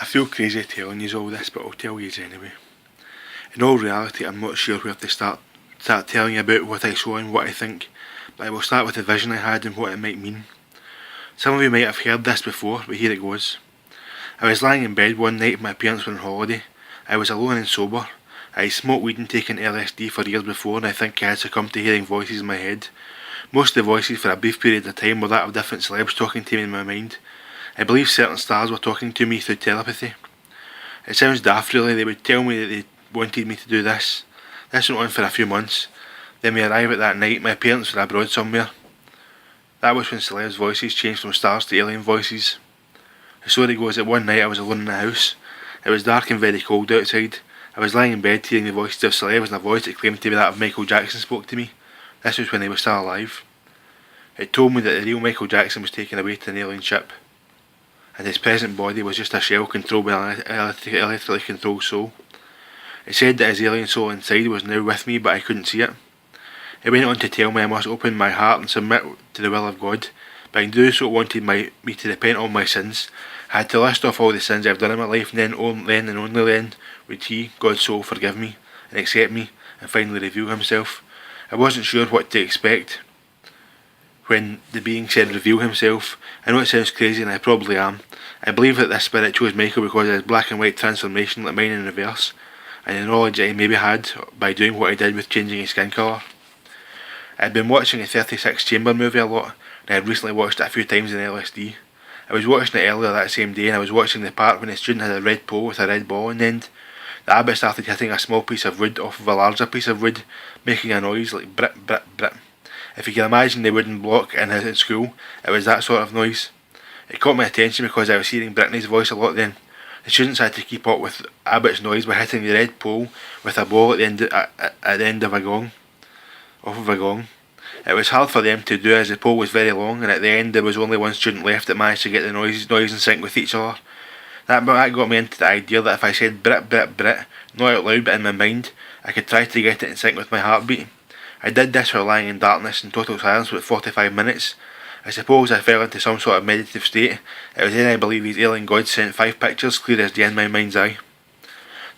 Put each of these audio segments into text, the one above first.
I feel crazy telling you all this, but I'll tell you anyway. In all reality, I'm not sure where to start telling you about what I saw and what I think, but I will start with the vision I had and what it might mean. Some of you might have heard this before, but here it goes. I was lying in bed one night when my parents were on holiday. I was alone and sober. I had smoked weed and taken LSD for years before, and I think I had succumbed to hearing voices in my head. Most of the voices for a brief period of time were that of different celebs talking to me in my mind. I believe certain stars were talking to me through telepathy. It sounds daft really, they would tell me that they wanted me to do this. This went on for a few months. Then we arrived at that night, my parents were abroad somewhere. That was when celebs' voices changed from stars to alien voices. The story goes that one night I was alone in the house. It was dark and very cold outside. I was lying in bed hearing the voices of celebs, and a voice that claimed to be that of Michael Jackson spoke to me. This was when they were still alive. It told me that the real Michael Jackson was taken away to an alien ship, and his present body was just a shell controlled by an electrically controlled soul. It said that his alien soul inside was now with me, but I couldn't see it. It went on to tell me I must open my heart and submit to the will of God, but in doing so it wanted me to repent of all my sins. I had to list off all the sins I've done in my life, and then and only then would He, God's soul, forgive me and accept me and finally reveal Himself. I wasn't sure what to expect when the being said reveal Himself. I know it sounds crazy, and I probably am. I believe that this spirit chose Michael because of his black and white transformation like mine in reverse, and the knowledge that he maybe had by doing what he did with changing his skin colour. I had been watching the 36 Chamber movie a lot, and I had recently watched it a few times in LSD. I was watching it earlier that same day, and I was watching the part when the student had a red pole with a red ball in the end. The abbot started hitting a small piece of wood off of a larger piece of wood, making a noise like brit brit brit. If you can imagine the wooden block in school, it was that sort of noise. It caught my attention because I was hearing Brittany's voice a lot then. The students had to keep up with Abbott's noise by hitting the red pole with a ball at the end of a gong. Off of a gong. It was hard for them to do as the pole was very long, and at the end there was only one student left that managed to get the noise in sync with each other. That got me into the idea that if I said Brit Brit Brit, not out loud but in my mind, I could try to get it in sync with my heartbeat. I did this while lying in darkness and total silence for 45 minutes. I suppose I fell into some sort of meditative state. It was then I believe these alien gods sent 5 pictures clear as day in my mind's eye.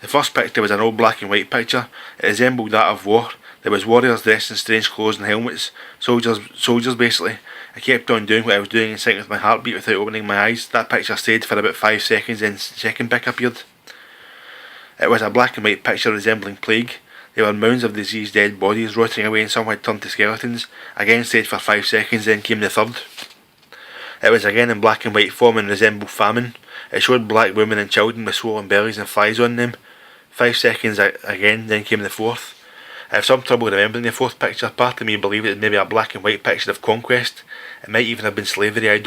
The first picture was an old black and white picture. It resembled that of war. There was warriors dressed in strange clothes and helmets. Soldiers basically. I kept on doing what I was doing in sync with my heartbeat without opening my eyes. That picture stayed for about 5 seconds, then the second pic appeared. It was a black and white picture resembling plague. There were mounds of diseased dead bodies rotting away, and some had turned to skeletons. Again stayed for 5 seconds, then came the third. It was again in black and white form and resembled famine. It showed black women and children with swollen bellies and flies on them. 5 seconds again, then came the fourth. I have some trouble remembering the fourth picture. Part of me believed it was maybe a black and white picture of conquest. It might even have been slavery. I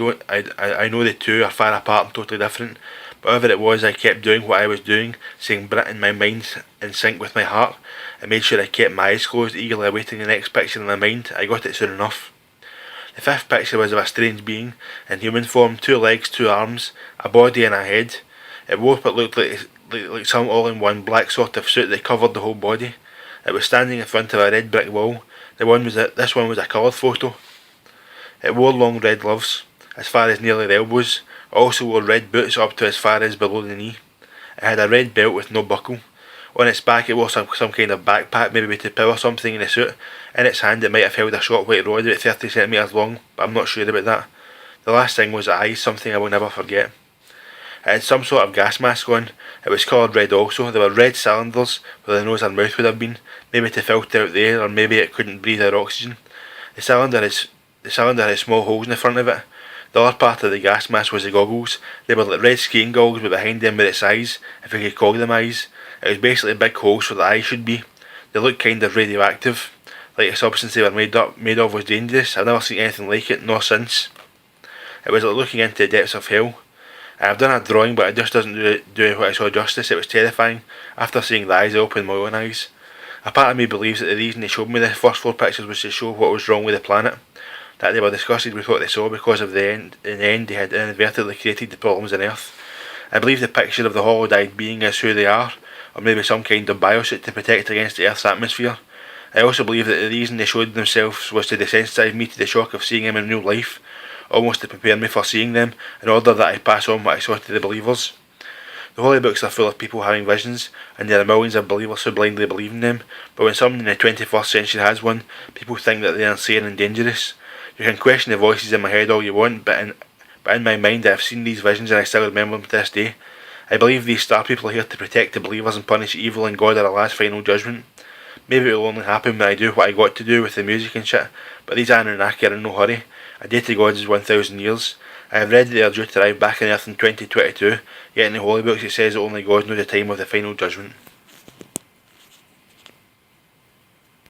know the two are far apart and totally different. But whatever it was, I kept doing what I was doing, saying Brit in my mind in sync with my heart. I made sure I kept my eyes closed, eagerly awaiting the next picture in my mind. I got it soon enough. The fifth picture was of a strange being, in human form, 2 legs, 2 arms, a body and a head. It wore what looked like some all-in-one black sort of suit that covered the whole body. It was standing in front of a red brick wall. This one was a coloured photo. It wore long red gloves, as far as nearly the elbows. It also wore red boots up to as far as below the knee. It had a red belt with no buckle. On its back it wore some kind of backpack, maybe to power something in the suit. In its hand it might have held a short white rod about 30 centimetres long, but I'm not sure about that. The last thing was the eyes, something I will never forget. It had some sort of gas mask on. It was coloured red also. There were red cylinders where the nose and mouth would have been, maybe to filter out the air, or maybe it couldn't breathe out oxygen. The cylinder had small holes in the front of it. The other part of the gas mask was the goggles. They were like red skiing goggles, but behind them were its eyes, if we could call them eyes. It was basically big holes where the eyes should be. They looked kind of radioactive, like the substance they were made of was dangerous. I've never seen anything like it, nor since. It was like looking into the depths of hell. I have done a drawing, but it just doesn't do what I saw justice. It was terrifying. After seeing the eyes, I opened my own eyes. A part of me believes that the reason they showed me the first 4 pictures was to show what was wrong with the planet. That they were disgusted with what they saw because in the end they had inadvertently created the problems on Earth. I believe the picture of the hollow-eyed being is who they are, or maybe some kind of biosuit to protect against the Earth's atmosphere. I also believe that the reason they showed themselves was to desensitise me to the shock of seeing them in real life, almost to prepare me for seeing them, in order that I pass on what I saw to the believers. The holy books are full of people having visions, and there are millions of believers who blindly believe in them, but when someone in the 21st century has one, people think that they are insane and dangerous. You can question the voices in my head all you want, but in my mind I have seen these visions and I still remember them to this day. I believe these star people are here to protect the believers and punish evil and God at a last final judgment. Maybe it will only happen when I do what I got to do with the music and shit, but these Anunnaki are in no hurry. A day to God is 1,000 years. I have read that they are due to arrive back on Earth in 2022, yet in the holy books it says that only God knows the time of the final judgment.